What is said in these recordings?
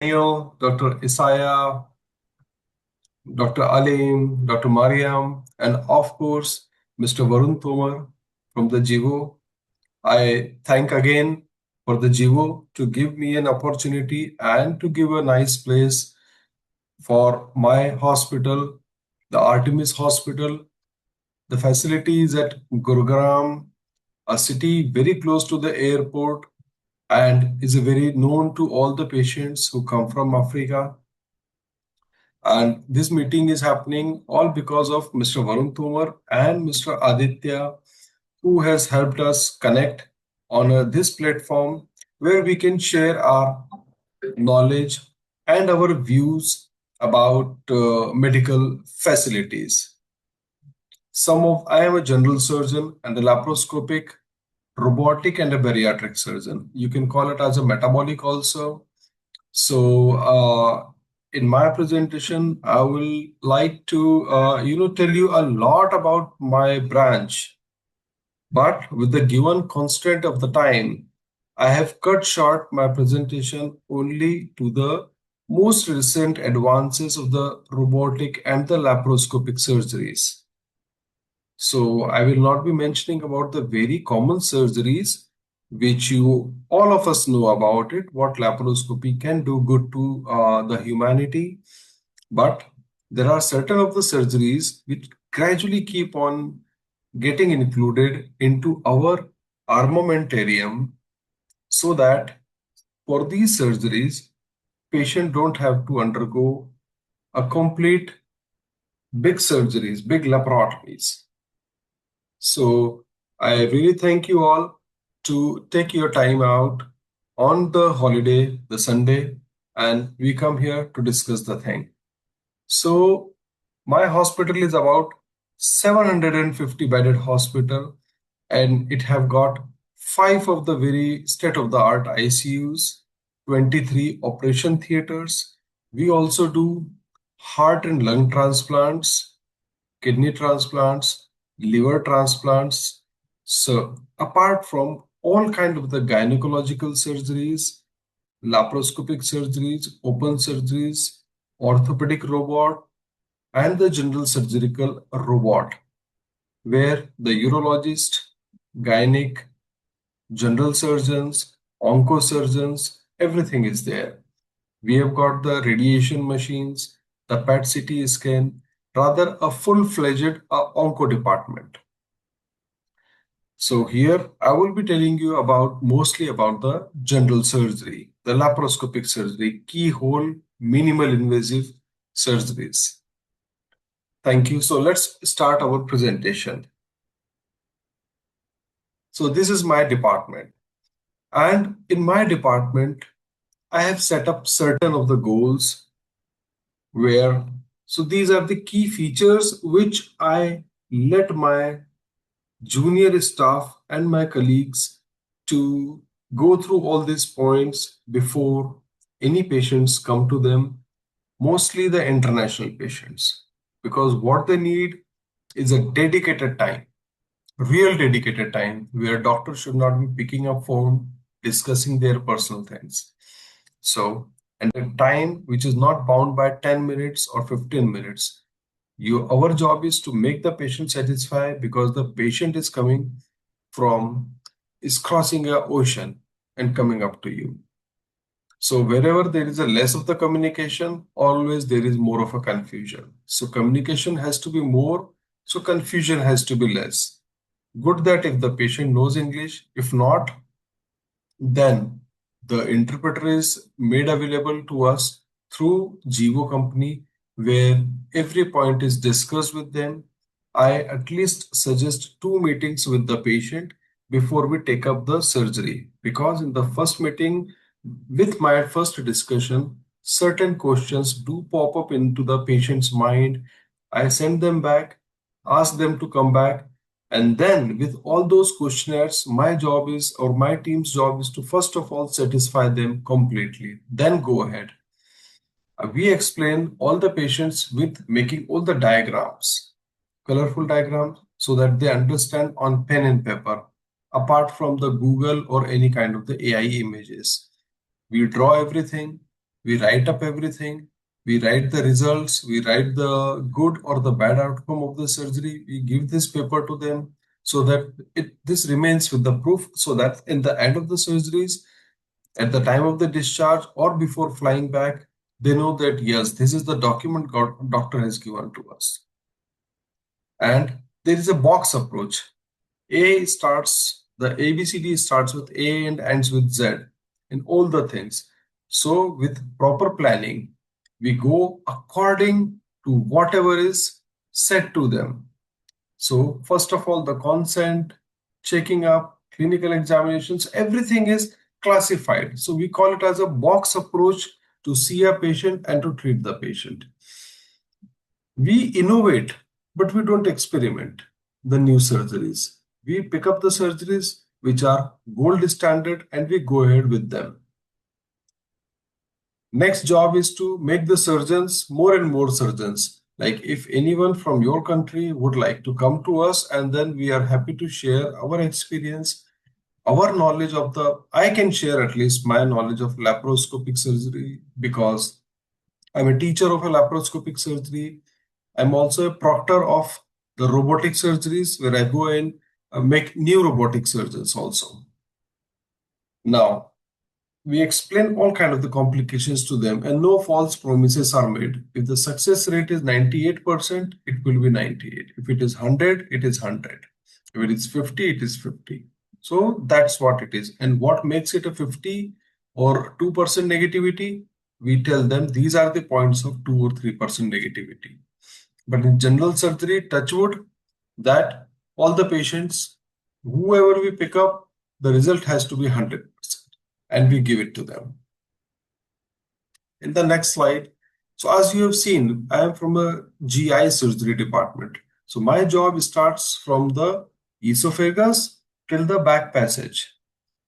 Neil, Dr. Isaiah, Dr. Alim, Dr. Mariam, and of course, Mr. Varun Tomar from the Jivo. I thank again for the Jivo to give me an opportunity and to give a nice place for my hospital, the Artemis Hospital. The facility is at Gurgaon, a city very close to the airport and is very known to all the patients who come from Africa. And this meeting is happening all because of Mr. Varun Tomar and Mr. Aditya, who has helped us connect on this platform where we can share our knowledge and our views about medical facilities. I am a general surgeon and a laparoscopic, robotic, and a bariatric surgeon. You can call it as a metabolic also. So, in my presentation, I will like to, tell you a lot about my branch. But with the given constraint of the time, I have cut short my presentation only to the most recent advances of the robotic and the laparoscopic surgeries. So I will not be mentioning about the very common surgeries, which all of us know about it, what laparoscopy can do good to the humanity. But there are certain of the surgeries which gradually keep on getting included into our armamentarium so that for these surgeries, patient don't have to undergo a complete big surgeries, big laparotomies. So I really thank you all to take your time out on the holiday, the Sunday, and we come here to discuss the thing. So my hospital is about 750 bedded hospital, and it have got 5 of the very state-of-the-art ICUs, 23 operation theaters. We also do heart and lung transplants, kidney transplants, liver transplants. So apart from all kind of the gynecological surgeries, laparoscopic surgeries, open surgeries, orthopedic robot, and the general surgical robot, where the urologist, gynec, general surgeons, oncosurgeons, everything is there. We have got the radiation machines, the PET-CT scan, rather a full-fledged onco department. So here I will be telling you about mostly about the general surgery, the laparoscopic surgery, keyhole, minimal invasive surgeries. Thank you. So let's start our presentation. So this is my department. And in my department, I have set up certain of the goals so these are the key features which I let my junior staff and my colleagues to go through all these points before any patients come to them, mostly the international patients, because what they need is a dedicated time, real dedicated time where doctors should not be picking up phone, discussing their personal things. So, and a time which is not bound by 10 minutes or 15 minutes. Our job is to make the patient satisfied because the patient is crossing an ocean and coming up to you. So wherever there is a less of the communication, always there is more of a confusion. So communication has to be more, so confusion has to be less. Good that if the patient knows English, if not, then the interpreter is made available to us through Jivo company, where every point is discussed with them. I at least suggest 2 meetings with the patient before we take up the surgery, because in the first meeting, with my first discussion, certain questions do pop up into the patient's mind. I send them back, ask them to come back, and then with all those questionnaires, my job is, or my team's job is to first of all satisfy them completely, then go ahead. We explain all the patients with making all the diagrams, colorful diagrams, so that they understand on pen and paper, apart from the Google or any kind of the AI images. We draw everything, We write up everything. We write the results. We write the good or the bad outcome of the surgery. We give this paper to them so that this remains with the proof, so that in the end of the surgeries, at the time of the discharge or before flying back, they know that yes, this is the document doctor has given to us. And there is a box approach. The ABCD starts with A and ends with Z in all the things. So with proper planning, we go according to whatever is said to them. So first of all, the consent, checking up, clinical examinations, everything is classified. So we call it as a box approach to see a patient and to treat the patient. We innovate, but we don't experiment the new surgeries. We pick up the surgeries which are gold standard and we go ahead with them. Next job is to make the surgeons more and more surgeons. Like if anyone from your country would like to come to us, and then we are happy to share our experience, our knowledge of I can share at least my knowledge of laparoscopic surgery because I'm a teacher of a laparoscopic surgery. I'm also a proctor of the robotic surgeries where I go and make new robotic surgeons also. Now, we explain all kind of the complications to them and no false promises are made. If the success rate is 98%, it will be 98. If it is 100, it is 100. If it is 50, it is 50. So that's what it is. And what makes it a 50 or 2% negativity? We tell them these are the points of 2 or 3% negativity. But in general surgery, touch wood, that all the patients, whoever we pick up, the result has to be 100%. And we give it to them. In the next slide, so as you have seen, I am from a GI surgery department. So my job starts from the esophagus till the back passage.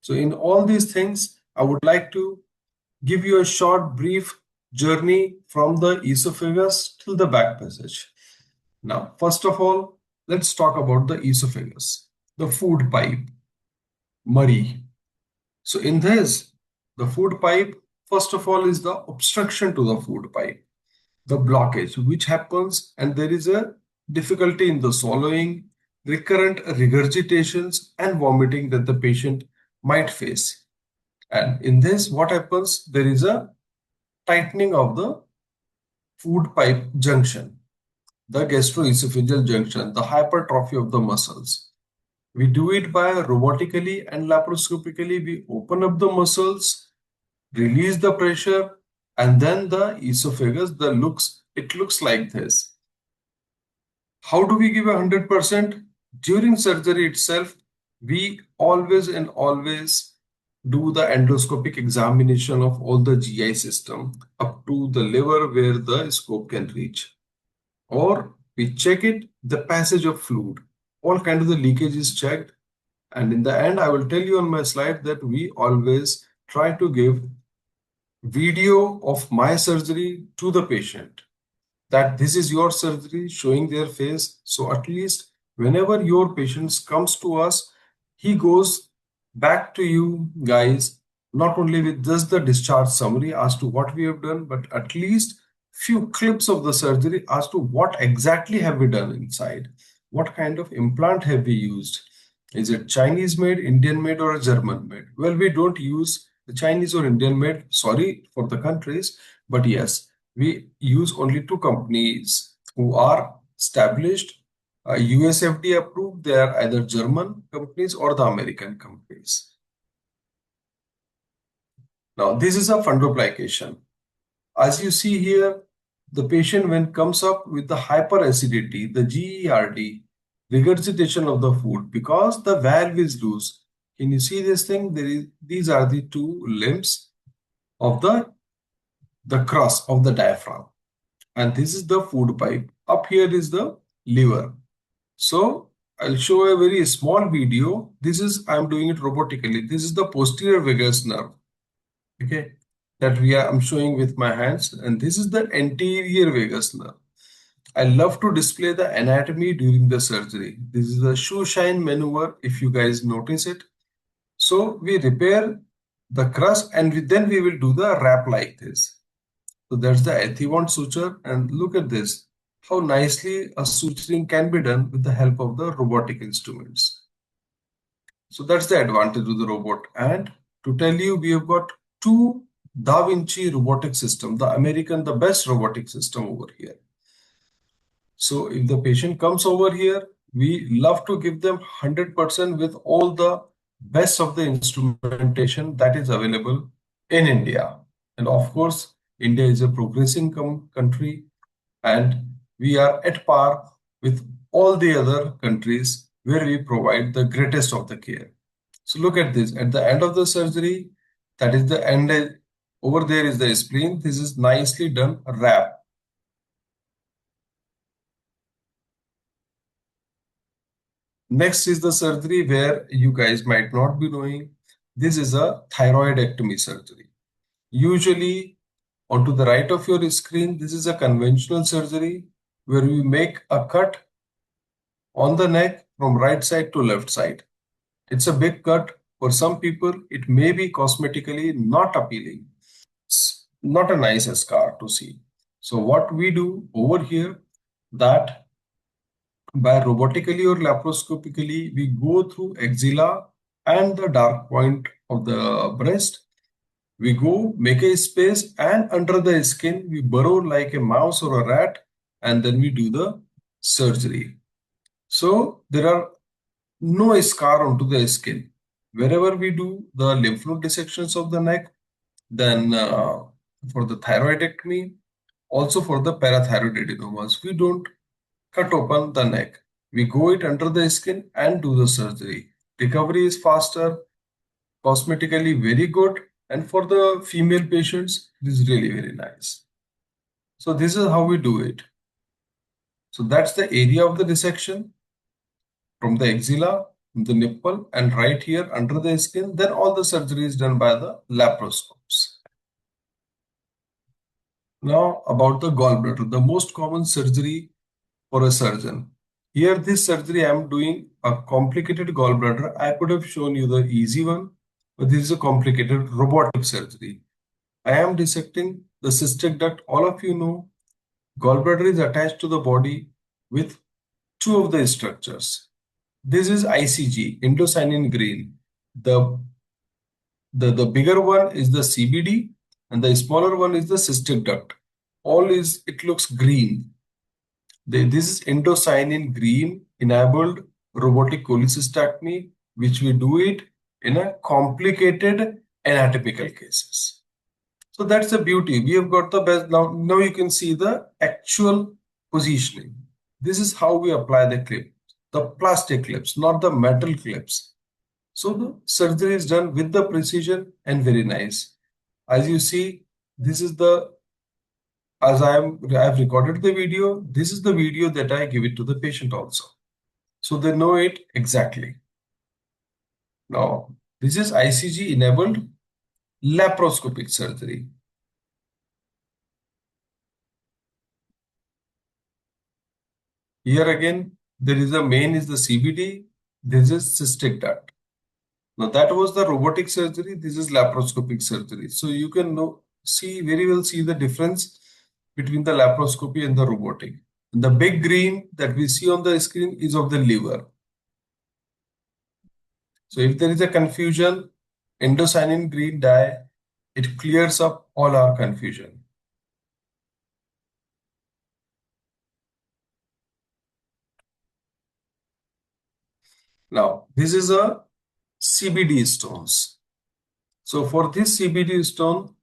So in all these things, I would like to give you a short, brief journey from the esophagus till the back passage. Now, first of all, let's talk about the esophagus, the food pipe, Murray. So in this, the food pipe, first of all, is the obstruction to the food pipe, the blockage, which happens, and there is a difficulty in the swallowing, recurrent regurgitations, and vomiting that the patient might face. And in this, what happens? There is a tightening of the food pipe junction, the gastroesophageal junction, the hypertrophy of the muscles. We do it by robotically and laparoscopically. We open up the muscles, release the pressure, and then the esophagus, it looks like this. How do we give 100%? During surgery itself, we always do the endoscopic examination of all the GI system up to the liver where the scope can reach. Or we check the passage of fluid. All kind of the leakage is checked. And in the end, I will tell you on my slide that we always try to give video of my surgery to the patient, that this is your surgery, showing their face. So at least whenever your patient comes to us, he goes back to you guys, not only with just the discharge summary as to what we have done, but at least few clips of the surgery as to what exactly have we done inside. What kind of implant have we used? Is it Chinese made, Indian made, or a German made? Well, we don't use the Chinese or Indian made, sorry for the countries, but yes, we use only two companies who are established, US FDA approved. They are either German companies or the American companies. Now, this is a fundoplication. As you see here, the patient when comes up with the hyperacidity, the GERD, regurgitation of the food because the valve is loose. Can you see this thing? These are the two limbs of the cross of the diaphragm. And this is the food pipe. Up here is the liver. So I'll show a very small video. I'm doing it robotically. This is the posterior vagus nerve. Okay. I'm showing with my hands, and this is the anterior vagus nerve. I love to display the anatomy during the surgery. This is the shoe shine maneuver, if you guys notice it. So we repair the crust and then we will do the wrap like this. So that's the Ethivant suture, and look at this, how nicely a suturing can be done with the help of the robotic instruments. So that's the advantage of the robot. And to tell you, we have got two Da Vinci robotic system, the American, the best robotic system over here. So if the patient comes over here, we love to give them 100% with all the best of the instrumentation that is available in India. And of course, India is a progressing country, and we are at par with all the other countries where we provide the greatest of the care. So look at this. At the end of the surgery, that is the end. Over there is the spleen. This is nicely done wrap. Next is the surgery where you guys might not be knowing. This is a thyroidectomy surgery. Usually, onto the right of your screen, this is a conventional surgery where we make a cut on the neck from right side to left side. It's a big cut. For some people, it may be cosmetically not appealing. It's not a nice scar to see. So what we do over here, that by robotically or laparoscopically, we go through axilla and the dark point of the breast. We go make a space, and under the skin, we burrow like a mouse or a rat, and then we do the surgery. So there are no scar onto the skin. Wherever we do the lymph node dissections of the neck, then for the thyroidectomy, also for the parathyroid adenomas, we don't cut open the neck. We go it under the skin and do the surgery. Recovery is faster, cosmetically very good, and for the female patients, it is really very nice. So this is how we do it. So that's the area of the dissection from the axilla, from the nipple, and right here under the skin. Then all the surgery is done by the laparoscopes. Now about the gallbladder, the most common surgery for a surgeon. Here, this surgery, I am doing a complicated gallbladder. I could have shown you the easy one, but this is a complicated robotic surgery. I am dissecting the cystic duct. All of you know gallbladder is attached to the body with two of the structures. This is ICG, indocyanine green. The bigger one is the CBD, and the smaller one is the cystic duct. It looks green. This is indocyanine green enabled robotic cholecystectomy, which we do it in a complicated anatomical cases. So that's the beauty. We have got the best. Now you can see the actual positioning. This is how we apply the clip, the plastic clips, not the metal clips. So the surgery is done with the precision and very nice. As you see, this is the, as I've recorded the video, this is the video that I give it to the patient also. So they know it exactly. Now, this is ICG enabled laparoscopic surgery. Here again, there is a main is the CBD. This is cystic duct. Now that was the robotic surgery. This is laparoscopic surgery. So you can very well see the difference between the laparoscopy and the robotic. And the big green that we see on the screen is of the liver. So if there is a confusion, indocyanine green dye, it clears up all our confusion. Now, this is a CBD stones. So for this CBD stone,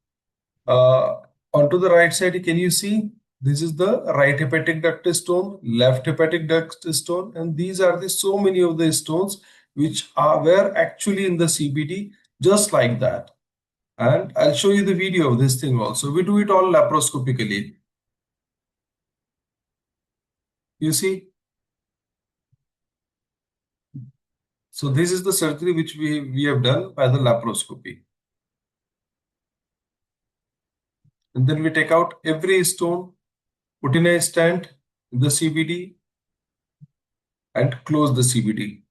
onto the right side, can you see? This is the right hepatic duct stone, left hepatic duct stone, and these are so many of the stones which were actually in the CBD, just like that. And I'll show you the video of this thing also. We do it all laparoscopically. You see? So this is the surgery which we have done by the laparoscopy. And then we take out every stone, put in a stent in the CBD, and close the CBD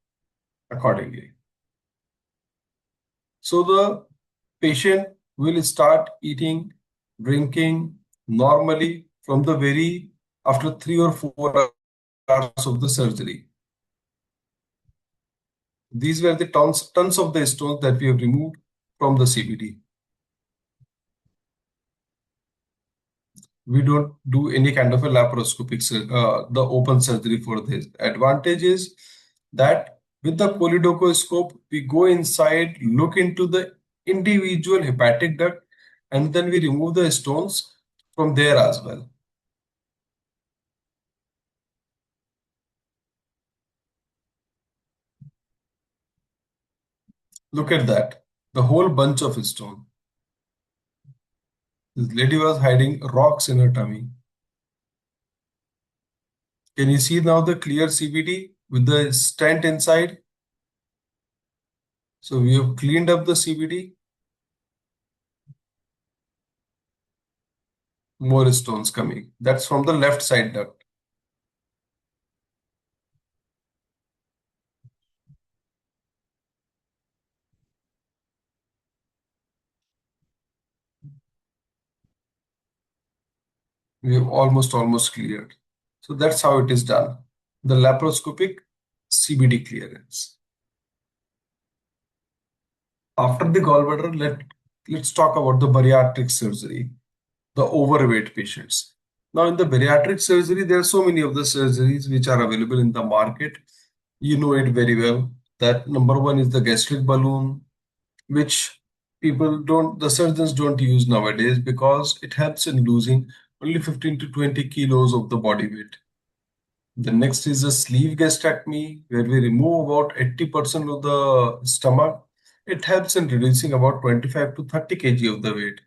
accordingly. So the patient will start eating, drinking, normally from the very after 3 or 4 hours of the surgery. These were the tons of the stones that we have removed from the CBD. We don't do any kind of a the open surgery for this. Advantage is that with the cholecystoscope, we go inside, look into the individual hepatic duct, and then we remove the stones from there as well. Look at that, the whole bunch of stone. This lady was hiding rocks in her tummy. Can you see now the clear CBD with the stent inside? So we have cleaned up the CBD. More stones coming. That's from the left side duct. We have almost cleared. So that's how it is done. The laparoscopic CBD clearance. After the gallbladder, let's talk about the bariatric surgery, the overweight patients. Now, in the bariatric surgery, there are so many of the surgeries which are available in the market. You know it very well. That number one is the gastric balloon, which the surgeons don't use nowadays because it helps in losing only 15 to 20 kilos of the body weight. The next is a sleeve gastrectomy, where we remove about 80% of the stomach. It helps in reducing about 25 to 30 kg of the weight.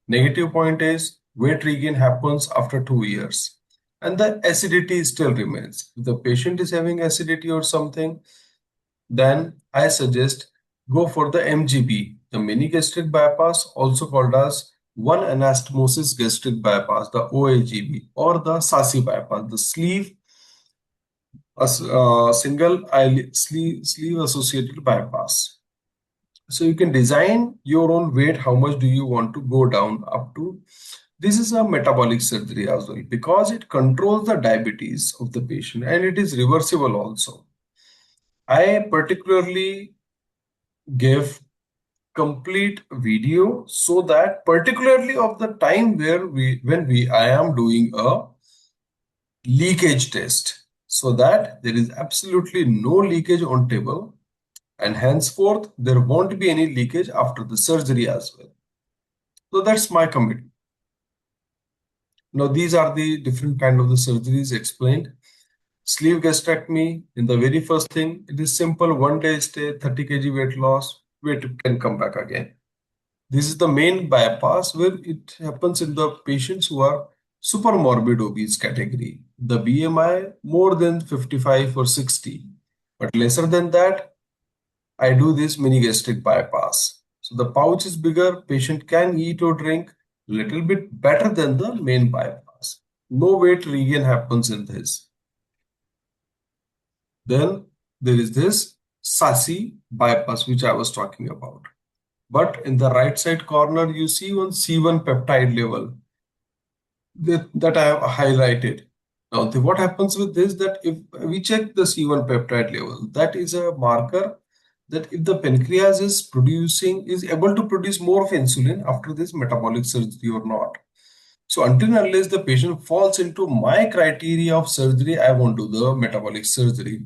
Negative point is weight regain happens after 2 years. And the acidity still remains. If the patient is having acidity or something, then I suggest go for the MGB, the mini gastric bypass, also called as one anastomosis gastric bypass, the OAGB, or the SASE bypass, the single eyelid sleeve associated bypass. So you can design your own weight, how much do you want to go down up to. This is a metabolic surgery as well because it controls the diabetes of the patient and it is reversible also. I particularly give complete video so that particularly of the time where I am doing a leakage test so that there is absolutely no leakage on table and henceforth there won't be any leakage after the surgery as well. So that's my commitment. Now these are the different kind of the surgeries explained. Sleeve gastrectomy, in the very first thing, it is simple, 1 day stay, 30 kg weight loss, weight can come back again. This is the main bypass where it happens in the patients who are super morbid obese category. The BMI more than 55 or 60, but lesser than that, I do this mini gastric bypass. So the pouch is bigger, patient can eat or drink little bit better than the main bypass. No weight regain happens in this. Then there is this SASE bypass, which I was talking about. But in the right side corner, you see one C1 peptide level that I have highlighted. Now, what happens with this, that if we check the C1 peptide level, that is a marker that if the pancreas is able to produce more of insulin after this metabolic surgery or not. So until and unless the patient falls into my criteria of surgery, I won't do the metabolic surgery.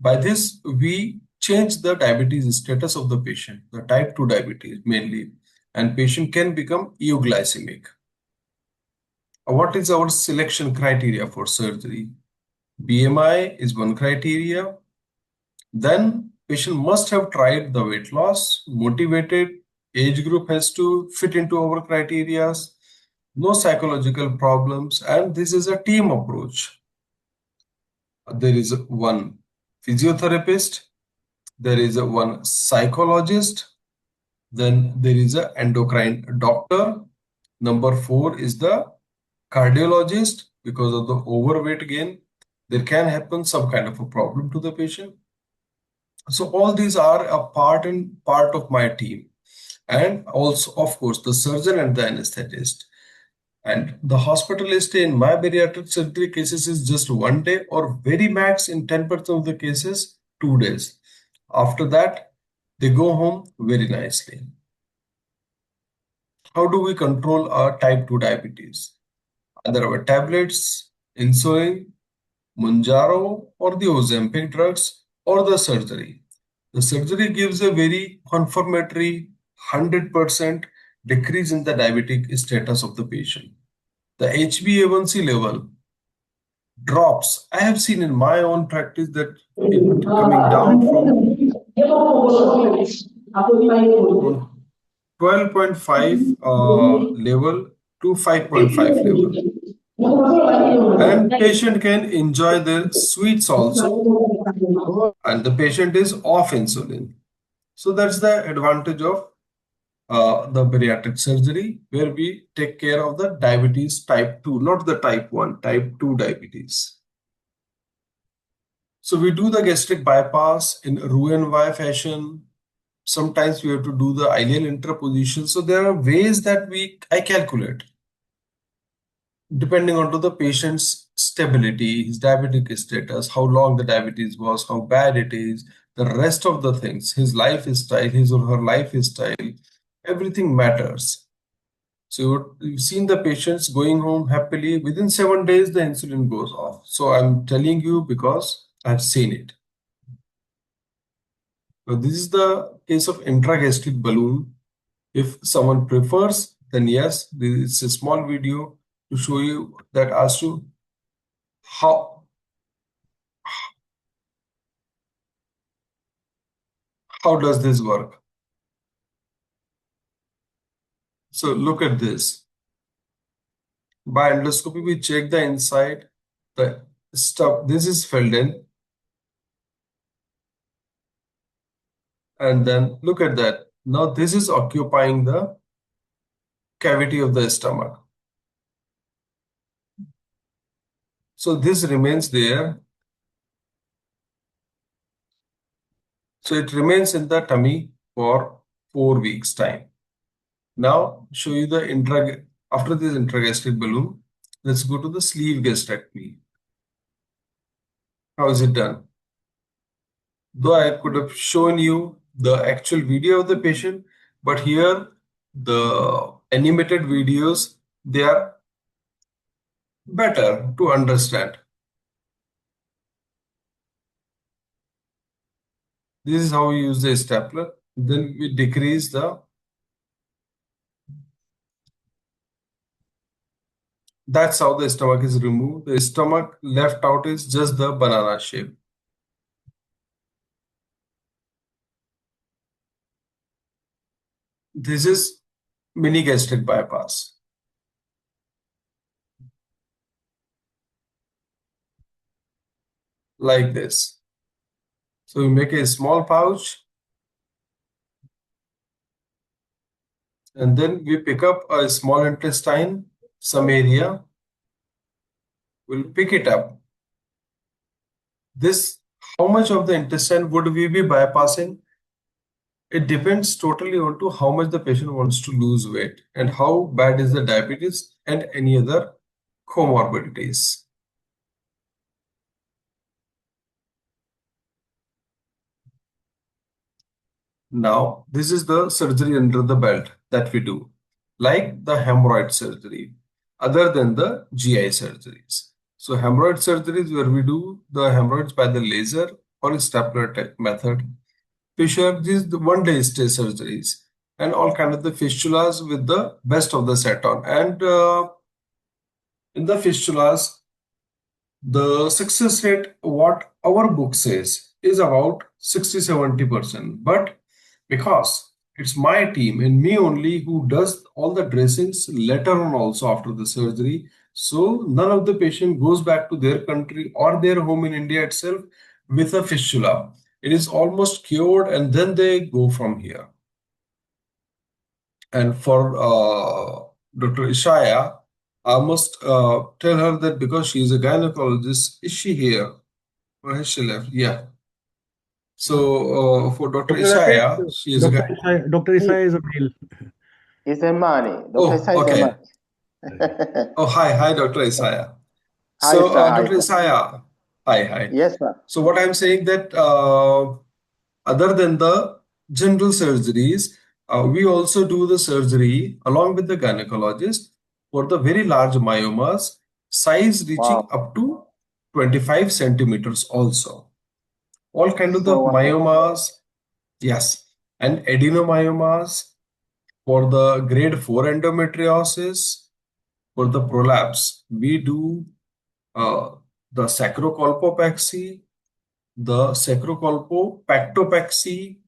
By this, we change the diabetes status of the patient, the type 2 diabetes mainly, and patient can become euglycemic. What is our selection criteria for surgery? BMI is one criteria. Then patient must have tried the weight loss, motivated, age group has to fit into our criteria, no psychological problems, and this is a team approach. There is one physiotherapist, there is one psychologist, then there is an endocrine doctor. Number 4 is the cardiologist. Because of the overweight gain, there can happen some kind of a problem to the patient. So all these are a part of my team. And also, of course, the surgeon and the anesthetist. And the hospital stay in my bariatric surgery cases is just 1 day or very max in 10% of the cases, 2 days. After that, they go home very nicely. How do we control our type 2 diabetes? Either our tablets, insulin, Munjaro, or the Ozempic drugs, or the surgery. The surgery gives a very confirmatory 100% decrease in the diabetic status of the patient. The HbA1c level drops. I have seen in my own practice that it coming down from 12.5 level to 5.5 level. And patient can enjoy their sweets also, and the patient is off insulin. So that's the advantage of the bariatric surgery, where we take care of the diabetes type 2, not the type 1, type 2 diabetes. So we do the gastric bypass in Roux-en-Y fashion. Sometimes we have to do the ileal interposition. So there are ways that I calculate depending on to the patient's stability, his diabetic status, how long the diabetes was, how bad it is, the rest of the things, his lifestyle, his or her lifestyle, everything matters. So you've seen the patients going home happily. Within 7 days, the insulin goes off. So I'm telling you because I've seen it. So this is the case of intragastric balloon. If someone prefers, then yes, this is a small video to show you that as to how does this work. So look at this. By endoscopy, we check the inside, the stuff. This is filled in. And then look at that. Now this is occupying the cavity of the stomach. So this remains there. So it remains in the tummy for 4 weeks time. Now show you the after this intragastric balloon, let's go to the sleeve gastrectomy. How is it done? Though I could have shown you the actual video of the patient, but here the animated videos, they are better to understand. This is how we use the stapler. Then we decrease the. That's how the stomach is removed. The stomach left out is just the banana shape. This is mini gastric bypass. Like this. So we make a small pouch and then we pick up a small intestine, some area. We'll pick it up. This, how much of the intestine would we be bypassing? It depends totally on to how much the patient wants to lose weight and how bad is the diabetes and any other comorbidities. Now, this is the surgery under the belt that we do, like the hemorrhoid surgery, other than the GI surgeries. So, hemorrhoid surgery is where we do the hemorrhoids by the laser or stapler method. Fissure, these the 1 day stay surgeries, and all kind of the fistulas with the best of the set on. And in the fistulas, the success rate, what our book says, is about 60-70%. But because it's my team and me only who does all the dressings later on also after the surgery, so none of the patient goes back to their country or their home in India itself with a fistula. It is almost cured and then they go from here. And for Dr. Ishaya, I must tell her that because she is a gynecologist, is she here? Or has she left? Yeah. So for Dr. Dr. Rakesh, Ishaya, she is a guy. Dr. He Isai is a male. is a money. Dr. Oh, Sai is a okay. money. Oh, hi, Dr. Isaiah. Hi, So, sir. Hi, Dr. sir. Isaiah, hi. Yes, sir. So, what I'm saying that other than the general surgeries, we also do the surgery along with the gynecologist for the very large myomas, size reaching Wow. up to 25 centimeters also. All kind of the So wonderful. myomas, yes, and adenomyomas for the grade 4 endometriosis, for the prolapse, we do uh, the sacrocolpopexy, the sacrocolpopectopexy,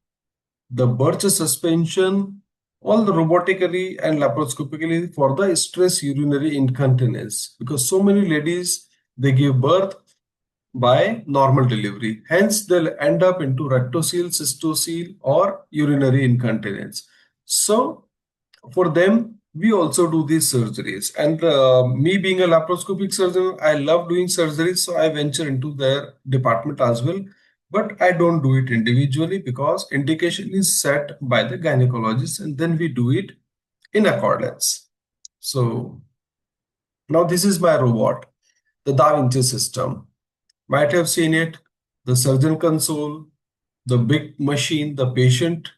the birch suspension, all the robotically and laparoscopically for the stress urinary incontinence. Because so many ladies, they give birth by normal delivery. Hence, they'll end up into rectocele, cystocele, or urinary incontinence. So, for them, we also do these surgeries. And me being a laparoscopic surgeon, I love doing surgeries, so I venture into their department as well. But I don't do it individually because indication is set by the gynecologist, and then we do it in accordance. So now this is my robot, the Da Vinci system. Might have seen it, the surgeon console, the big machine, the patient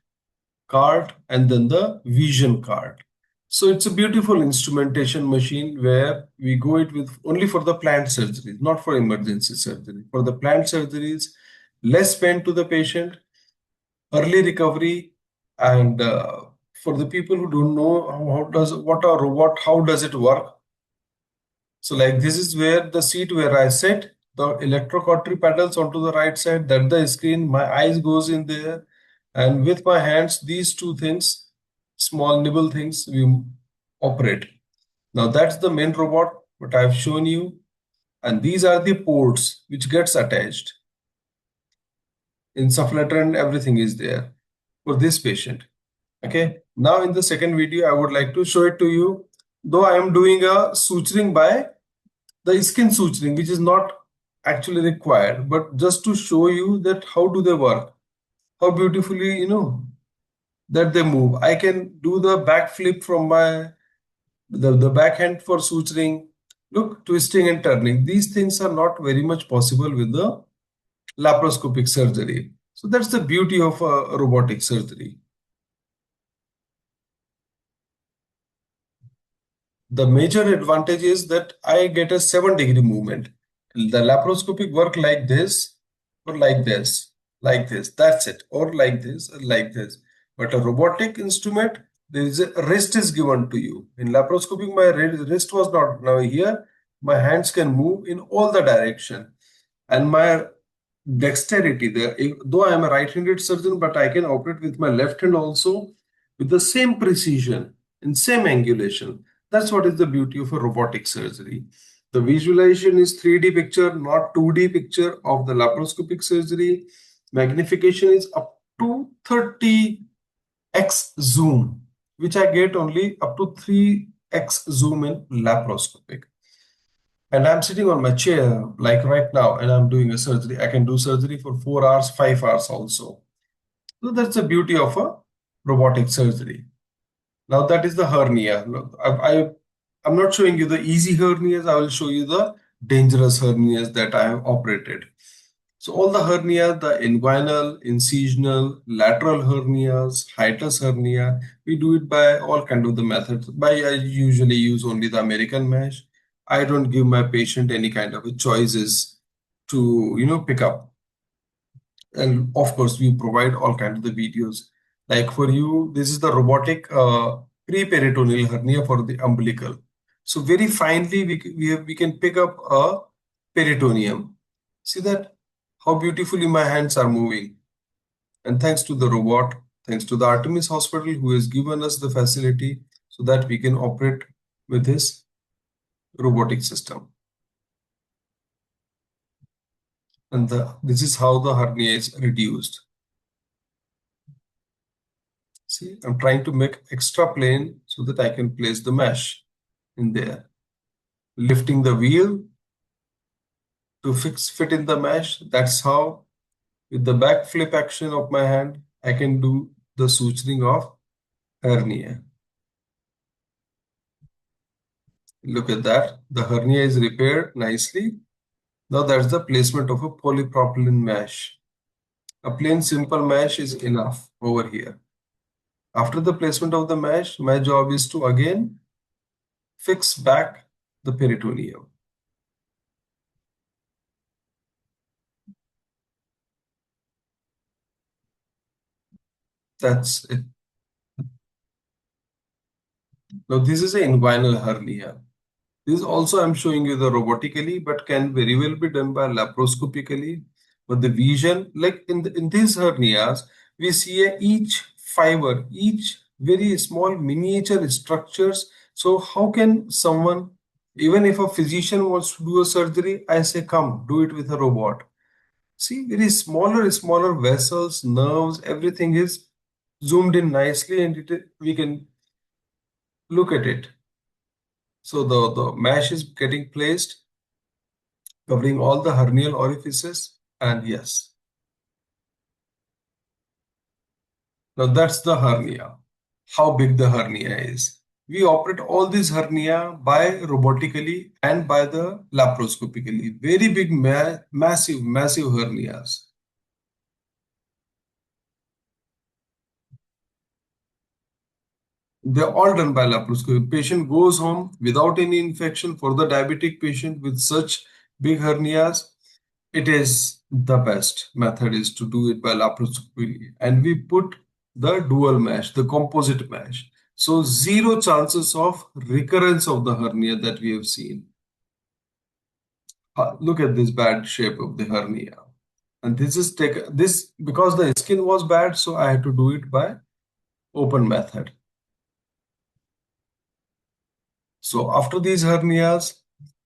card, and then the vision card. So it's a beautiful instrumentation machine where we go it with only for the planned surgeries, not for emergency surgery. For the planned surgeries, less pain to the patient, early recovery, and for the people who don't know how does what a robot, how does it work? So like this is where the seat where I sit, the electrocautery pedals onto the right side, that the screen, my eyes goes in there, and with my hands, these two things, small nibble things, we operate. Now that's the main robot, what I've shown you, and these are the ports which gets attached. Insufflator and everything is there for this patient. Okay. Now in the second video, I would like to show it to you. Though I am doing a suturing by the skin suturing, which is not actually required, but just to show you that how do they work, how beautifully, that they move. I can do the back flip from my the backhand for suturing. Look, twisting and turning. These things are not very much possible with the laparoscopic surgery. So that's the beauty of robotic surgery. The major advantage is that I get a 7-degree movement. The laparoscopic work like this or like this. That's it. Or like this or like this. But a robotic instrument, there is a wrist is given to you. In laparoscopic, my wrist was not. Now here, my hands can move in all the direction. And my dexterity there, though I am a right-handed surgeon, but I can operate with my left hand also with the same precision and same angulation. That's what is the beauty of a robotic surgery. The visualization is 3D picture, not 2D picture of the laparoscopic surgery. Magnification is up to 30x zoom, which I get only up to 3x zoom in laparoscopic. And I'm sitting on my chair like right now and I'm doing a surgery. I can do surgery for 4 hours, 5 hours also. So that's the beauty of a robotic surgery. Now that is the hernia. Look, I'm not showing you the easy hernias. I will show you the dangerous hernias that I have operated. So all the hernia, the inguinal, incisional, lateral hernias, hiatus hernia, we do it by all kind of the methods. By I usually use only the American mesh. I don't give my patient any kind of a choices to pick up. And of course, we provide all kinds of the videos. Like for you, this is the robotic pre-peritoneal hernia for the umbilical. So very finely we can pick up a peritoneum. See that? How beautifully my hands are moving. And thanks to the robot, thanks to the Artemis Hospital who has given us the facility so that we can operate with this robotic system. And this is how the hernia is reduced. See, I'm trying to make extra plane so that I can place the mesh in there. Lifting the wheel to fit in the mesh. That's how, with the back flip action of my hand, I can do the suturing of hernia. Look at that. The hernia is repaired nicely. Now that's the placement of a polypropylene mesh. A plain simple mesh is enough over here. After the placement of the mesh, my job is to again fix back the peritoneum. That's it. Now this is an inguinal hernia. This also I'm showing you the robotically, but can very well be done by laparoscopically. But the vision, like in these hernias, we see each fiber, each very small miniature structures. So how can someone, even if a physician wants to do a surgery, I say, come, do it with a robot. See, very smaller vessels, nerves, everything is zoomed in nicely, and we can look at it. So the mesh is getting placed, covering all the hernial orifices. And yes, now that's the hernia. How big the hernia is. We operate all these hernia by robotically and by the laparoscopically. Very big, massive hernias. They're all done by laparoscopy. Patient goes home without any infection. For the diabetic patient with such big hernias, it is the best method is to do it by laparoscopy. And we put the dual mesh, the composite mesh. So zero chances of recurrence of the hernia that we have seen. Look at this bad shape of the hernia. And this is this because the skin was bad, so I had to do it by open method. So after these hernias,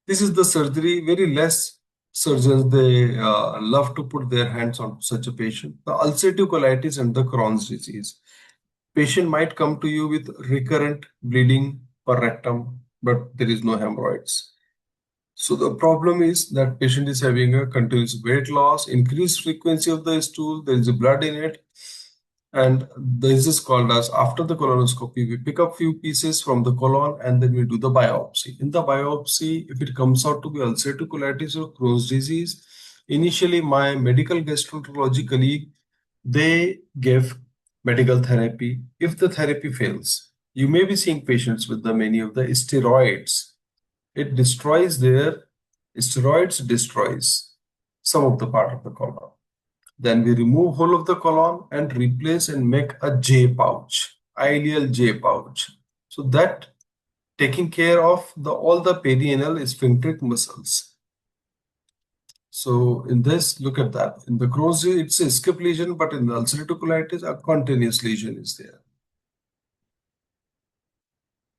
this is the surgery. Very less surgeons they love to put their hands on such a patient. The ulcerative colitis and the Crohn's disease. Patient might come to you with recurrent bleeding per rectum, but there is no hemorrhoids. So the problem is that patient is having a continuous weight loss, increased frequency of the stool, there is blood in it, and this is called as after the colonoscopy, we pick up few pieces from the colon and then we do the biopsy. In the biopsy, if it comes out to be ulcerative colitis or Crohn's disease, initially my medical gastroenterology colleague, they give medical therapy. If the therapy fails, you may be seeing patients with the many of the steroids. It destroys their steroids destroys some of the part of the colon. Then we remove whole of the colon and replace and make a J-pouch, ideal J-pouch. So that taking care of the all the perianal sphincteric muscles. So in this, look at that. In the Crohn's, it's a skip lesion, but in the ulcerative colitis, a continuous lesion is there.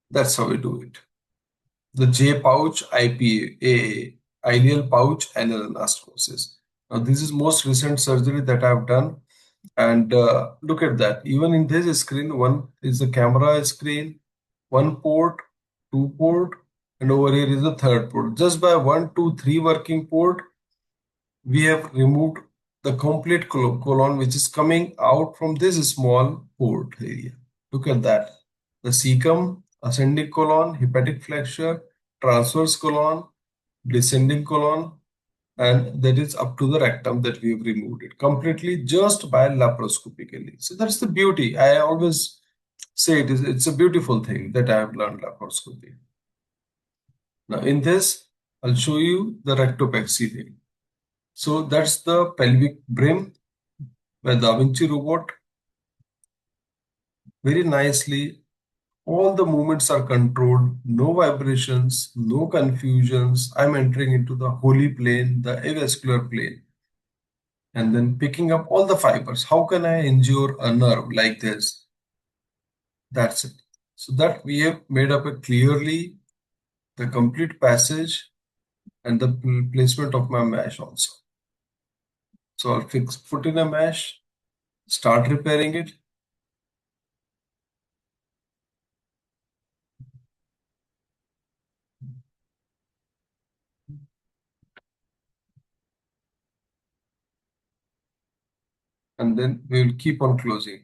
That's how we do it. The J-pouch IPAA, ideal pouch anal anastomosis. Now, this is most recent surgery that I've done. And look at that. Even in this screen, one is the camera screen, one port, two port, and over here is the third port. Just by one, two, three working port, we have removed the complete colon, which is coming out from this small port area. Look at that. The cecum, ascending colon, hepatic flexure, transverse colon, descending colon, and that is up to the rectum that we have removed it completely just by laparoscopically. So that's the beauty. I always say it's a beautiful thing that I have learned laparoscopy. Now in this, I'll show you the rectopexy thing. So that's the pelvic brim where the Vinci robot very nicely all the movements are controlled, no vibrations, no confusions. I'm entering into the holy plane, the avascular plane, and then picking up all the fibers. How can I injure a nerve like this? That's it. So that we have made up a clearly the complete passage and the placement of my mesh also. So I'll put in a mesh, start repairing it. And then we will keep on closing.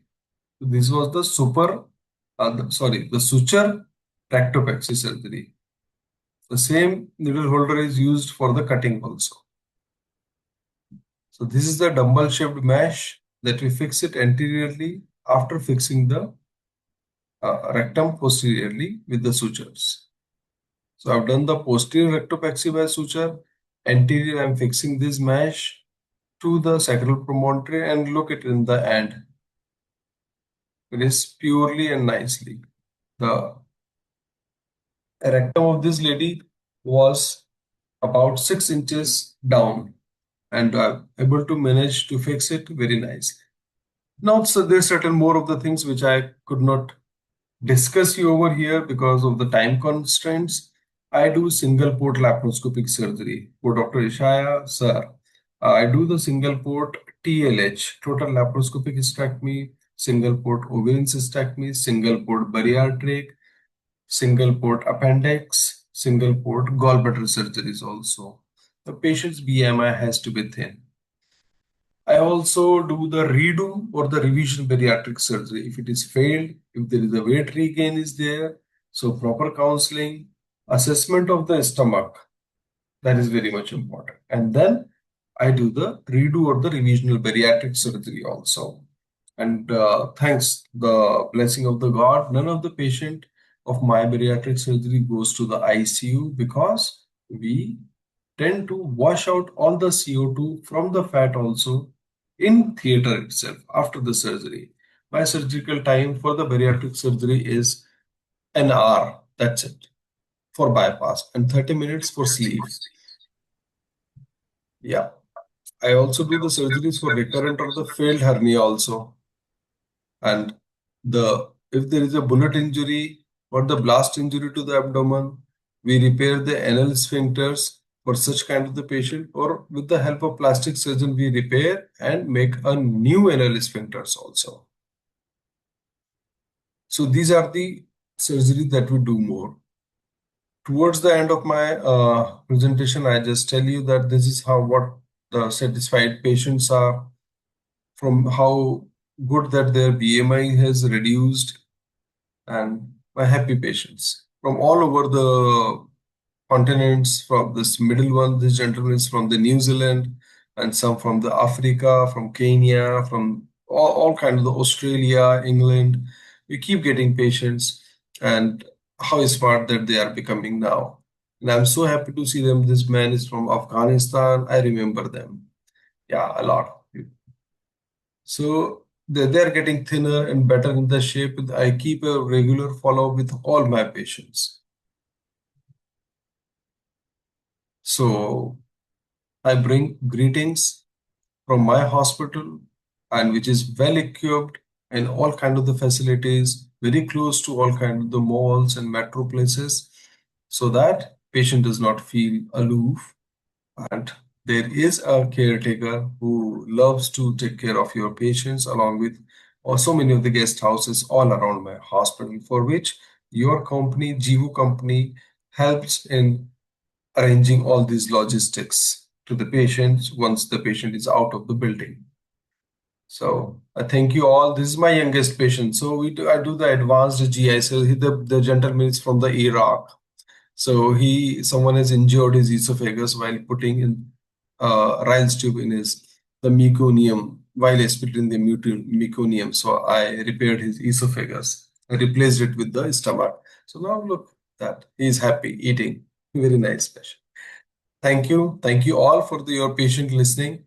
So this was the the suture rectopexy surgery. The same needle holder is used for the cutting also. So this is the dumbbell shaped mesh that we fix it anteriorly after fixing the rectum posteriorly with the sutures. So I've done the posterior rectopexy by suture. Anterior, I'm fixing this mesh to the sacral promontory, and look it in the end. It is purely and nicely. The rectum of this lady was about 6 inches down, and I'm able to manage to fix it very nicely. Now, so there's certain more of the things which I could not discuss you over here because of the time constraints. I do single port laparoscopic surgery for Dr. Ishaya, sir. I do the single port TLH, total laparoscopic hysterectomy, single port ovarian cystectomy, single port bariatric, single port appendix, single port gallbladder surgeries also. The patient's BMI has to be thin. I also do the redo or the revision bariatric surgery. If it is failed, if there is a weight regain is there, so proper counseling, assessment of the stomach, that is very much important. And then I do the redo or the revisional bariatric surgery also. And thanks the blessing of the God, none of the patient of my bariatric surgery goes to the ICU because we tend to wash out all the CO2 from the fat also in theater itself after the surgery. My surgical time for the bariatric surgery is an hour. That's it for bypass and 30 minutes for sleeve. Yeah. I also do the surgeries for recurrent or the failed hernia also. And if there is a bullet injury or the blast injury to the abdomen, we repair the anal sphincters for such kind of the patient, or with the help of plastic surgeon, we repair and make a new anal sphincters also. So these are the surgeries that we do more. Towards the end of my presentation, I just tell you that this is how what the satisfied patients are, from how good that their BMI has reduced, and my happy patients from all over the continents. From this middle one, this gentleman is from the New Zealand, and some from the Africa, from Kenya, from all kind of the Australia, England. We keep getting patients, and how smart that they are becoming now. And I'm so happy to see them. This man is from Afghanistan. I remember them. Yeah, a lot. So they're getting thinner and better in the shape. I keep a regular follow with all my patients. So I bring greetings from my hospital, and which is well equipped and all kind of the facilities, very close to all kind of the malls and metro places, so that patient does not feel aloof. And there is a caretaker who loves to take care of your patients, along with so many of the guest houses all around my hospital, for which your company, Jivo company, helps in arranging all these logistics to the patients once the patient is out of the building. So I thank you all. This is my youngest patient. So I do the advanced GI. So the gentleman is from the Iraq. So someone has injured his esophagus while putting in Ryle's tube in the meconium, while aspirating the meconium. So I repaired his esophagus. I replaced it with the stomach. So now look that he's happy eating. Very nice patient. Thank you all for your patient listening,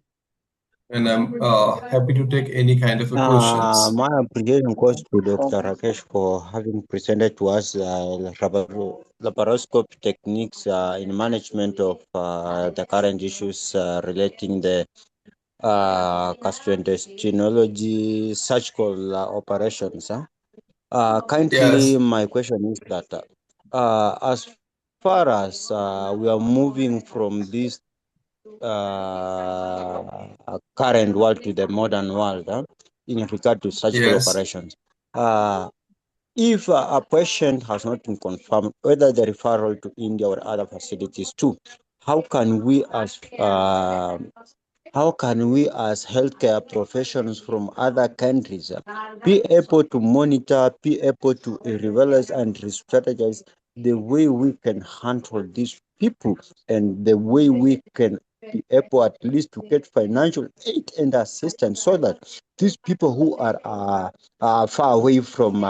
and I'm happy to take any kind of a questions. My appreciation goes to Dr. Rakesh for having presented to us laparoscope techniques in management of the current issues relating the gastrointestinology surgical operations. Kindly, Yes, my question is that as far as we are moving from this current world to the modern world in regard to surgical yes, operations. If a patient has not been confirmed, whether the referral to India or other facilities too, how can we as healthcare professionals from other countries be able to monitor, be able to realize and strategize the way we can handle these people and the way we can be able at least to get financial aid and assistance so that these people who are far away from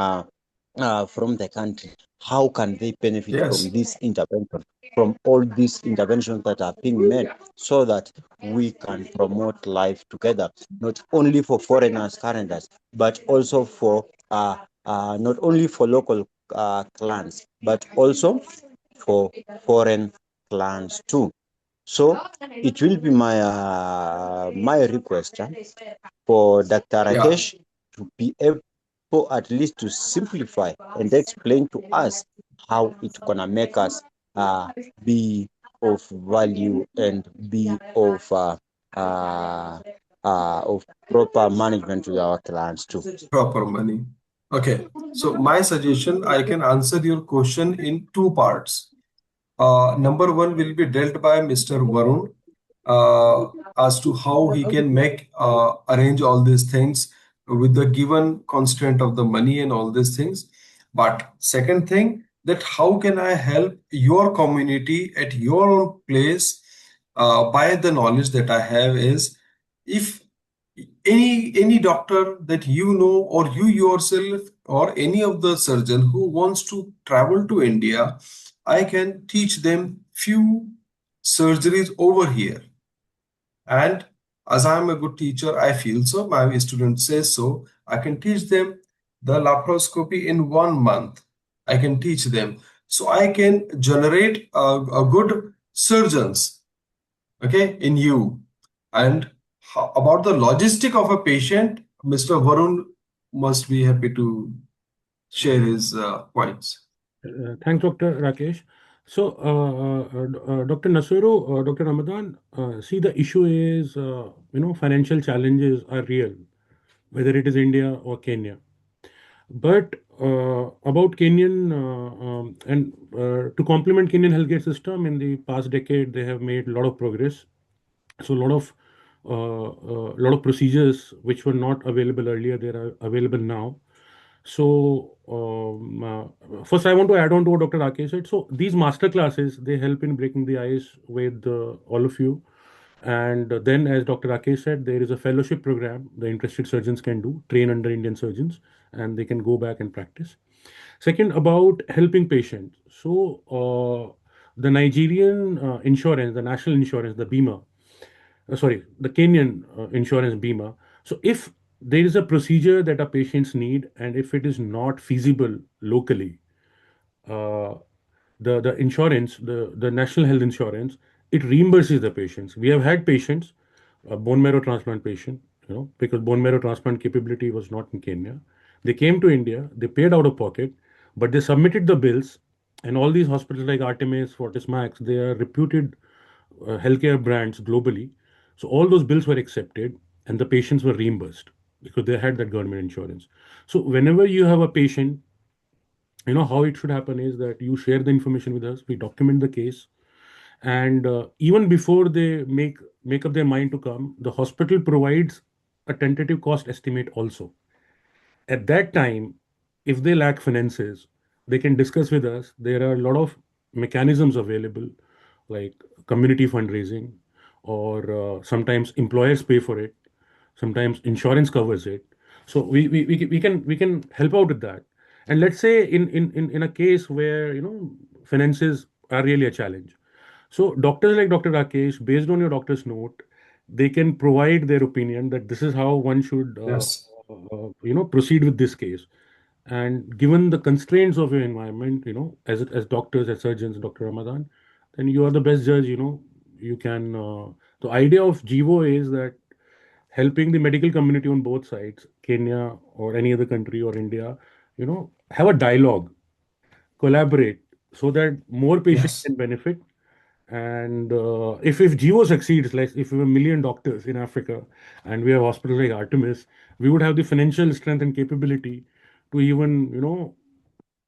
the country, how can they benefit from Yes, this intervention, from all these interventions that are being made, so that we can promote life together, not only for foreigners, currenters, but also for not only for local clans, but also for foreign clans too. So it will be my request for Dr. yeah, Rakesh to be able at least to simplify and explain to us how it's gonna make us be of value and be of proper management to our clients too. proper money. Okay, so my suggestion, I can answer your question in two parts. Number one will be dealt by Mr. Varun as to how he can make arrange all these things with the given constraint of the money and all these things. But second thing, that how can I help your community at your own place by the knowledge that I have is, if any doctor that you know or you yourself or any of the surgeon who wants to travel to India, I can teach them few surgeries over here. And as I'm a good teacher, I feel so, my student says so, I can teach them the laparoscopy in 1 month. I can teach them. So I can generate a good surgeons, okay, in you. And about the logistic of a patient, Mr. Varun must be happy to share his points. Thanks, Dr. Rakesh. So, Dr. Nasuru, Dr. Ramadan, see, the issue is, financial challenges are real, whether it is India or Kenya. But about Kenyan, and to complement Kenyan healthcare system, in the past decade, they have made a lot of progress. So, a lot of procedures which were not available earlier, they are available now. So, first, I want to add on to what Dr. Rakesh said. So, these master classes, they help in breaking the ice with all of you. And then, as Dr. Rakesh said, there is a fellowship program the interested surgeons can do, train under Indian surgeons, and they can go back and practice. Second, about helping patients. So, the Nigerian insurance, the national insurance, the BIMA, the Kenyan insurance BIMA. So if there is a procedure that our patients need, and if it is not feasible locally, uh, the insurance, the national health insurance, it reimburses the patients. We have had patients, a bone marrow transplant patient, because bone marrow transplant capability was not in Kenya. They came to India, they paid out of pocket, but they submitted the bills, and all these hospitals like Artemis, Fortis Max, they are reputed healthcare brands globally. So all those bills were accepted, and the patients were reimbursed because they had that government insurance. So whenever you have a patient, how it should happen is that you share the information with us, we document the case, and even before they make up their mind to come, the hospital provides a tentative cost estimate also. At that time, if they lack finances, they can discuss with us. There are a lot of mechanisms available, like community fundraising, or sometimes employers pay for it, sometimes insurance covers it. So we can help out with that. And let's say in a case where finances are really a challenge, so doctors like Dr. Rakesh, based on your doctor's note, they can provide their opinion that this is how one should, Yes, proceed with this case. And given the constraints of your environment, as doctors, as surgeons, Dr. Ramadan, then you are the best judge. You can. The idea of Jivo is that helping the medical community on both sides, Kenya or any other country or India, have a dialogue, collaborate, so that more patients yes, can benefit. And if Geo succeeds, like if we have a million doctors in Africa and we have hospitals like Artemis, we would have the financial strength and capability to even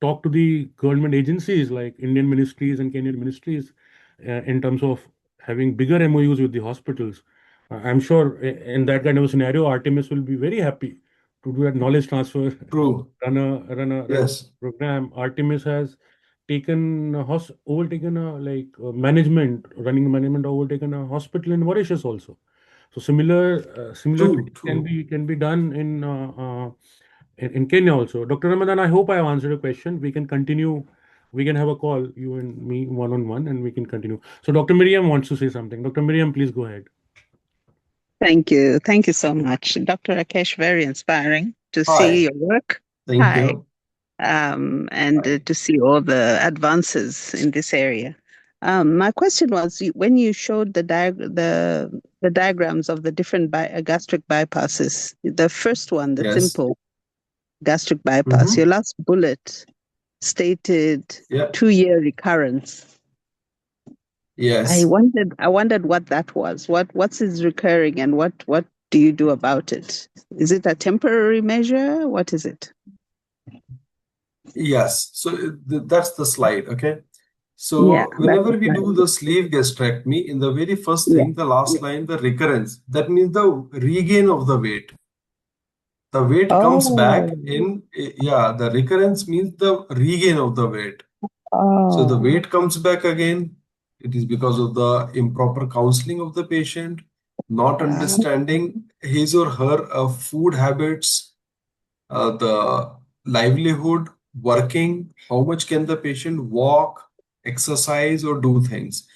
talk to the government agencies like Indian ministries and Kenyan ministries in terms of having bigger MOUs with the hospitals. I'm sure in that kind of a scenario, Artemis will be very happy to do that knowledge transfer, true. run a Yes, program. Artemis has taken overtaken management, running management, overtaken a hospital in Mauritius also. So similar True, things true. can be done in Kenya also. Dr. Ramadan, I hope I have answered your question. We can continue. We can have a call, you and me, one on one, and we can continue. So Dr. Miriam wants to say something. Dr. Miriam, please go ahead. Thank you. Thank you so much. Dr. Rakesh, very inspiring to see Hi, your work. thank Hi. you. And Hi. to see all the advances in this area. My question was when you showed the diagrams of the different gastric bypasses, the first one, the Yes. simple gastric bypass, your Mm-hmm. last bullet stated Yeah. 2-year recurrence. Yes. I wondered what that was. What's is recurring and what do you do about it? Is it a temporary measure? What is it? Yes. So that's the slide. Okay. Yeah, So that's whenever the we do slide. the sleeve gastrectomy, in the very first Yeah. thing, the last line, the recurrence, that means the regain of the weight. The weight comes Oh, back in, yeah, the recurrence means the regain of the weight. So the oh, weight comes back again. It is because of the improper counseling of the patient, not uh, understanding his or her food habits, the livelihood, working, how much can the patient walk, exercise, or do things.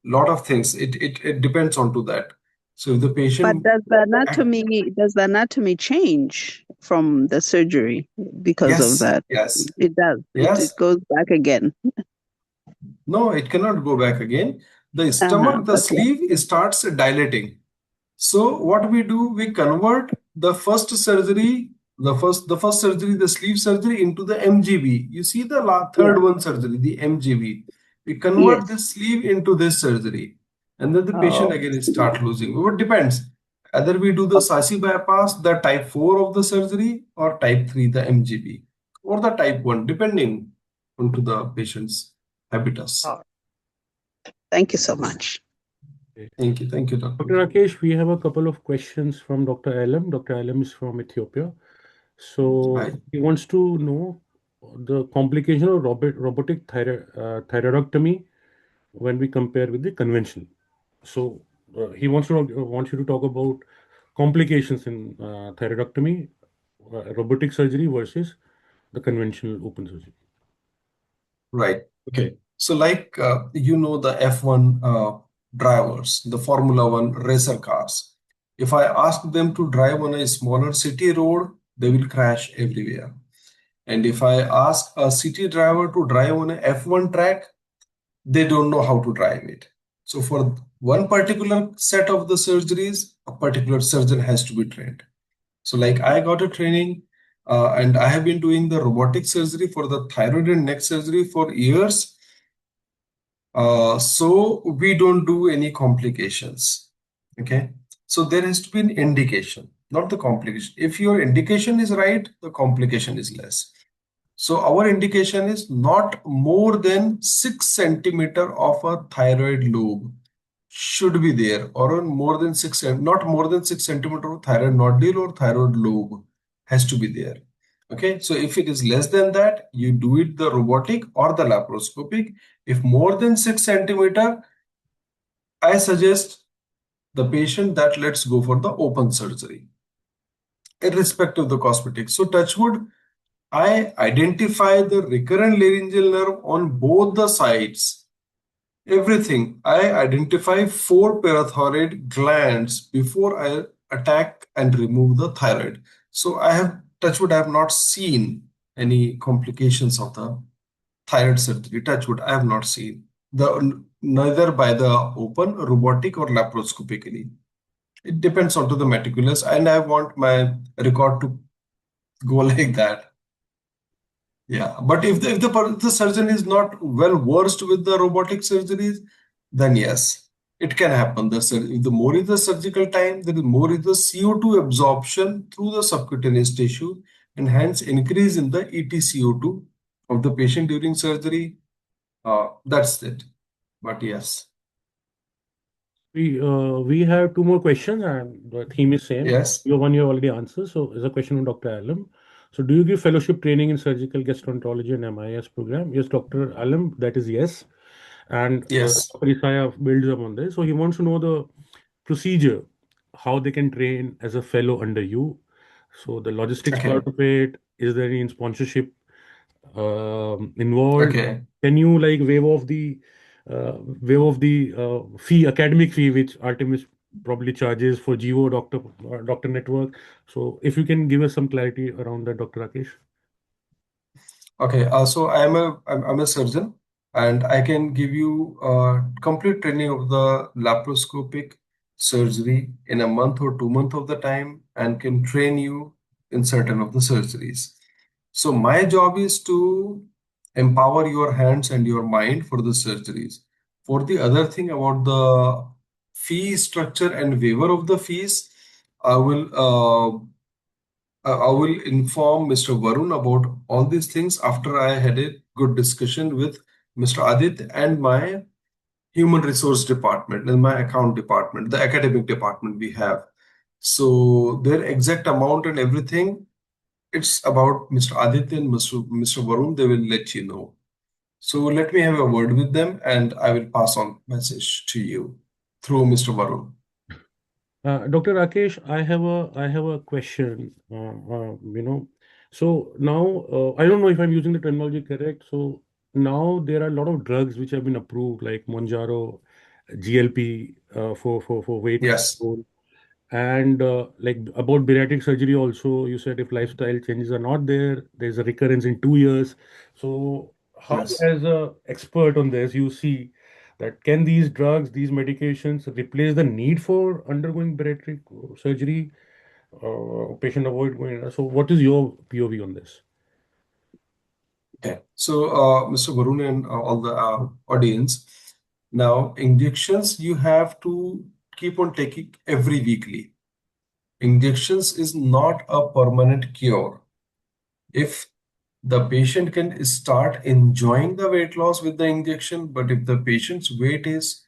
Lot of things. It depends on to that. So if the but patient, does the anatomy change from the surgery because of yes, that? yes, It does. It yes. goes back again. No, it cannot go back again. The Uh-huh. stomach, the Okay. sleeve starts dilating. So what we do, we convert the first surgery, the first surgery, the sleeve surgery into the MGB. You see the Yeah. third one surgery, the MGB. We convert Yes. the sleeve into this surgery, and then the patient Oh. again start losing. It depends. Either we do the SASE bypass, the type 4 of the surgery, or type 3, the MGB, or the type 1, depending onto the patient's habitus. Oh. Thank you so much. Okay. Thank you, Dr. Dr. Rakesh, we have a couple of questions from Dr. Alam. Dr. Alam is from Ethiopia. So Hi. he wants to know the complication of robotic thyroidectomy when we compare with the conventional. So wants you to talk about complications in thyroidectomy, robotic surgery versus the conventional open surgery. Right. Okay. So, like the F1 drivers, the Formula One racer cars. If I ask them to drive on a smaller city road, they will crash everywhere. And if I ask a city driver to drive on a F1 track, they don't know how to drive it. So, for one particular set of the surgeries, a particular surgeon has to be trained. So, like I got a training, and I have been doing the robotic surgery for the thyroid and neck surgery for years. So we don't do any complications. Okay. So there has to be an indication, not the complication. If your indication is right, the complication is less. So our indication is not more than 6 centimeter of a thyroid lobe should be there, or on more than not more than 6 centimeter of thyroid nodule or thyroid lobe has to be there. Okay, so if it is less than that, you do it the robotic or the laparoscopic. If more than 6 centimeter, I suggest the patient that let's go for the open surgery, irrespective of the cosmetic. So touch wood, I identify the recurrent laryngeal nerve on both the sides. Everything. I identify 4 parathyroid glands before I attack and remove the thyroid. So I have touch wood, I have not seen any complications of the thyroid surgery. Touch wood, I have not seen the neither by the open, robotic, or laparoscopically. It depends on to the meticulous, and I want my record to go like that. Yeah, but if the surgeon is not well versed with the robotic surgeries, then yes, it can happen. If the more is the surgical time, there is more is the CO2 absorption through the subcutaneous tissue, and hence increase in the EtCO2 of the patient during surgery. That's it. But yes, We have 2 more questions, and the theme is same. yes, Your one you already answered. So, is a question from Dr. Alam. So do you give fellowship training in surgical gastroenterology and MIS program? Yes, Dr. Alam, that is yes. And Yes. Dr. Isaiah builds up on this. So he wants to know the procedure, how they can train as a fellow under you. So the logistics part Okay. of it, is there any sponsorship involved? Okay. Can you like waive off the fee, academic fee, which Artemis probably charges for Jivo doctor network? So if you can give us some clarity around that, Dr. Rakesh. Okay. So I'm a surgeon, and I can give you complete training of the laparoscopic surgery in a month or 2 months of the time, and can train you in certain of the surgeries. So my job is to empower your hands and your mind for the surgeries. For the other thing about the fee structure and waiver of the fees, I will I will inform Mr. Varun about all these things after I had a good discussion with Mr. Adit and my human resource department and my account department, the academic department we have. So their exact amount and everything, it's about Mr. Aditya and Mr. Varun. They will let you know. So let me have a word with them, and I will pass on message to you through Mr. Varun. Dr. Rakesh, I have a question. So now I don't know if I'm using the terminology correct. So now there are a lot of drugs which have been approved, like Monjaro, GLP for weight Yes. control, and like about bariatric surgery also. You said if lifestyle changes are not there, there's a recurrence in 2 years. So how, Yes. as a expert on this, you see that can these drugs, these medications replace the need for undergoing bariatric surgery? Patient avoid going. So, what is your POV on this? Okay. So, Mr. Varun and all the audience, now injections you have to keep on taking every weekly. Injections is not a permanent cure. If the patient can start enjoying the weight loss with the injection, but if the patient's weight is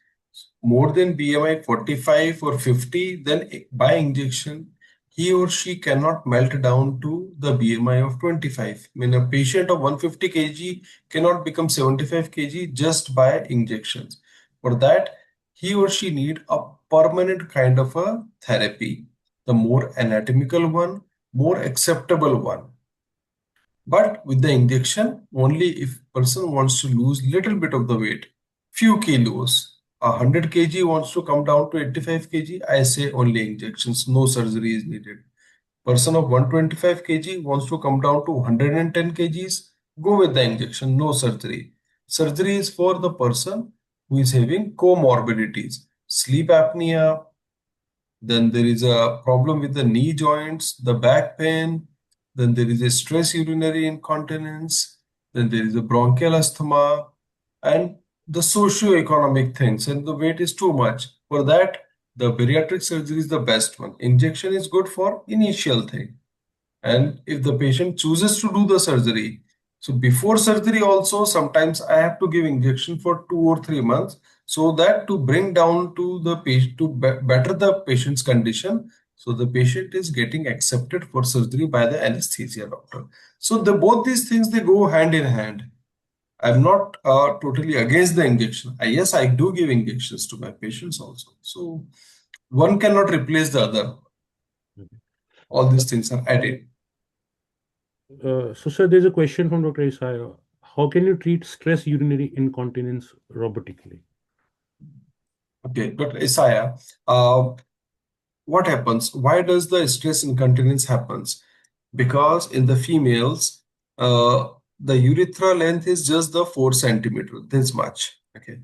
more than BMI 45 or 50, then by injection, he or she cannot melt down to the BMI of 25. I mean, a patient of 150 kg cannot become 75 kg just by injections. For that, he or she need a permanent kind of a therapy, the more anatomical one, more acceptable one. But with the injection, only if person wants to lose little bit of the weight, few kilos, 100 kg wants to come down to 85 kg, I say only injections, no surgery is needed. Person of 125 kg wants to come down to 110 kgs, go with the injection, no surgery. Surgery is for the person who is having comorbidities, sleep apnea, then there is a problem with the knee joints, the back pain. Then there is a stress urinary incontinence. Then there is a bronchial asthma and the socio-economic things. And the weight is too much. For that, the bariatric surgery is the best one. Injection is good for initial thing. And if the patient chooses to do the surgery, so before surgery also sometimes I have to give injection for 2 or 3 months so that to bring down to the patient to better the patient's condition. So the patient is getting accepted for surgery by the anesthesia doctor. So the both these things they go hand in hand. I'm not totally against the injection. Yes, I do give injections to my patients also. So one cannot replace the other. All these things are added. So, sir, there's a question from Dr. Isaiah. How can you treat stress urinary incontinence robotically? Okay, Dr. Isaiah, what happens? Why does the stress incontinence happens? Because in the females, the urethra length is just the 4 centimeter, this much. Okay,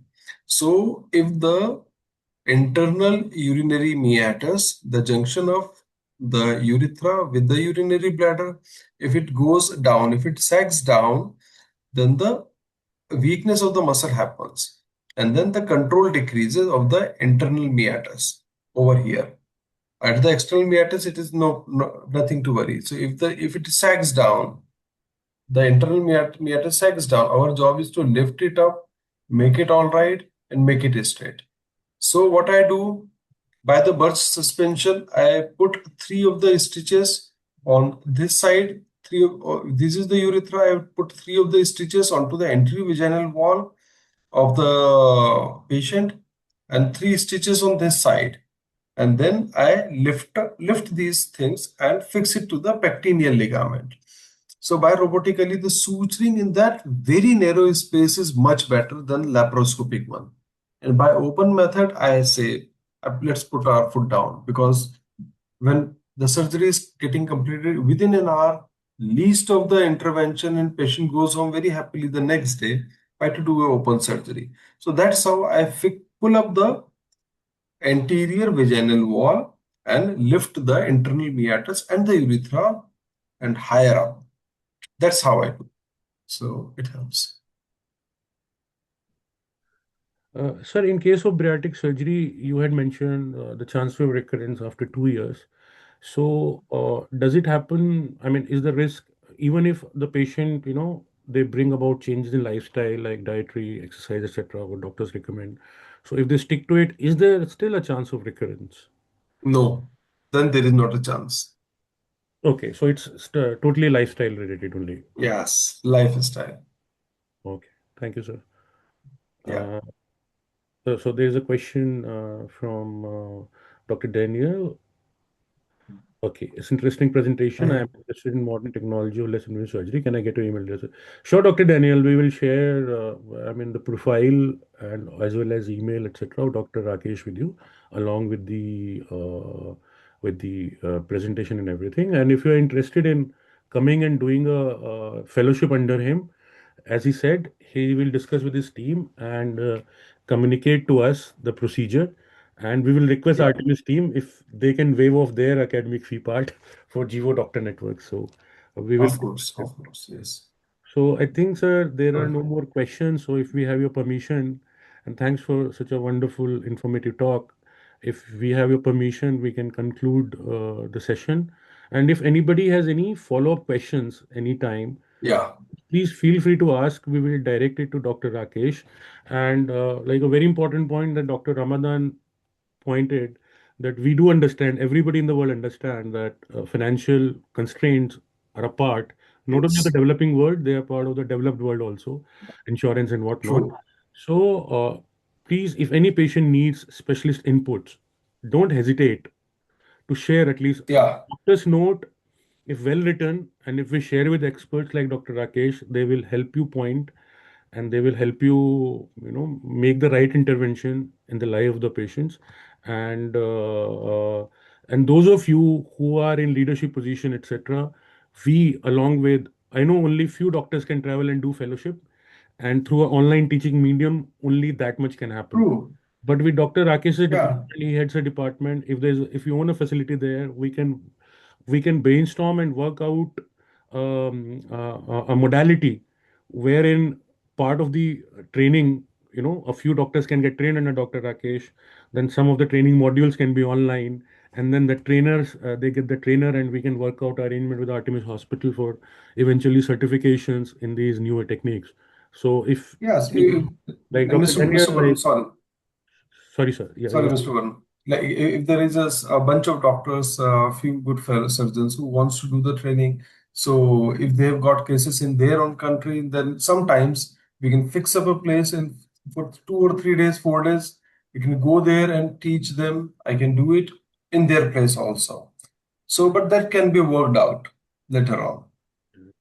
so if the internal urinary meatus, the junction of the urethra with the urinary bladder, if it goes down, if it sags down, then the weakness of the muscle happens, and then the control decreases of the internal meatus over here. At the external meatus, it is nothing to worry. So if it sags down, the internal meatus sags down. Our job is to lift it up, make it all right, and make it straight. So what I do, by the birch suspension, I put 3 of the stitches on this side, this is the urethra. I have put 3 of the stitches onto the anterior vaginal wall of the patient and 3 stitches on this side. And then I lift these things and fix it to the pectineal ligament. So by robotically, the suturing in that very narrow space is much better than laparoscopic one. And by open method, I say, let's put our foot down, because when the surgery is getting completed within an hour, least of the intervention, and patient goes home very happily the next day by to do a open surgery. So that's how I pull up the anterior vaginal wall and lift the internal meatus and the urethra and higher up. That's how I do. So it helps. Sir, in case of bariatric surgery, you had mentioned the chance of recurrence after 2 years. So, does it happen? I mean, is the risk, even if the patient, they bring about changes in lifestyle like dietary, exercise, etc., what doctors recommend. So, if they stick to it, is there still a chance of recurrence? No, then there is not a chance. Okay, so it's totally lifestyle related only. Yes, lifestyle. Okay, thank you, sir. Yeah. So there's a question from Dr. Daniel. Okay, it's interesting presentation. I am interested in modern technology or less invasive surgery. Can I get your email address? Sure, Dr. Daniel. We will share, the profile and as well as email, etc. of Dr. Rakesh with you, along with the presentation and everything. And if you are interested in coming and doing a fellowship under him, as he said, he will discuss with his team and communicate to us the procedure. And we will request Yeah. Artemis team if they can waive off their academic fee part for Jivo Doctor Network. So we will. Of course, yes. So I think, sir, there are Sure. no more questions. So if we have your permission, and thanks for such a wonderful, informative talk. If we have your permission, we can conclude the session. And if anybody has any follow-up questions anytime, Yeah. please feel free to ask. We will direct it to Dr. Rakesh. And like a very important point that Dr. Ramadan pointed, that we do understand, everybody in the world understand that financial constraints are a part, not only of the Yes. developing world, they are part of the developed world also, insurance and whatnot. True. So please, if any patient needs specialist inputs, don't hesitate to share at least Yeah. doctor's note, if well written, and if we share with experts like Dr. Rakesh, they will help you point and they will help you, make the right intervention in the life of the patients. And and those of you who are in leadership position, etc., we along with, I know only few doctors can travel and do fellowship, and through an online teaching medium, only that much can happen. True. But with Dr. Rakesh's Yeah. department, he heads a department. If you own a facility there, we can brainstorm and work out a modality wherein part of the training, a few doctors can get trained under Dr. Rakesh. Then some of the training modules can be online, and then the trainers they get the trainer, and we can work out arrangement with Artemis Hospital for eventually certifications in these newer techniques. So if Yes. like Dr. Mr. Daniel, Varun, sorry. sorry, sir. Yeah, Sorry, yeah. Mr. Varun. Like if there is a bunch of doctors, a few good fellow surgeons who wants to do the training, so if they have got cases in their own country, then sometimes we can fix up a place and for 2 or 3 days, 4 days, we can go there and teach them. I can do it in their place also. So, but that can be worked out later on.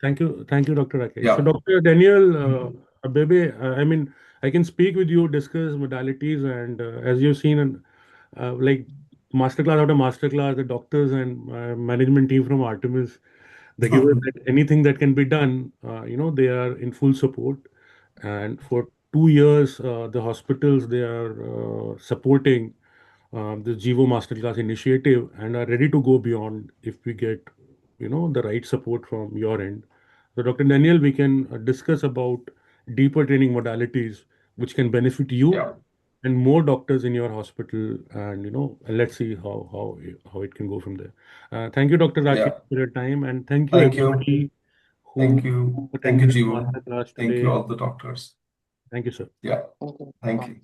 Thank you, Dr. Rakesh. So, Yeah. Dr. Daniel, Abebe, I mean, I can speak with you, discuss modalities, and as you've seen, and like masterclass after masterclass, the doctors and management team from Artemis, they give us that anything that can be done. They are in full support, and for 2 years, the hospitals they are supporting the Jivo Masterclass initiative and are ready to go beyond if we get, the right support from your end. So, Dr. Daniel, we can discuss about deeper training modalities which can benefit you Yeah. and more doctors in your hospital, and let's see how it can go from there. Thank you, Dr. Rakesh, Yeah. for your time, and thank you Thank you. everybody who Thank you. Thank you, attended the Jivo. masterclass Thank you, today. all the doctors. Thank you, sir. Yeah. Thank you.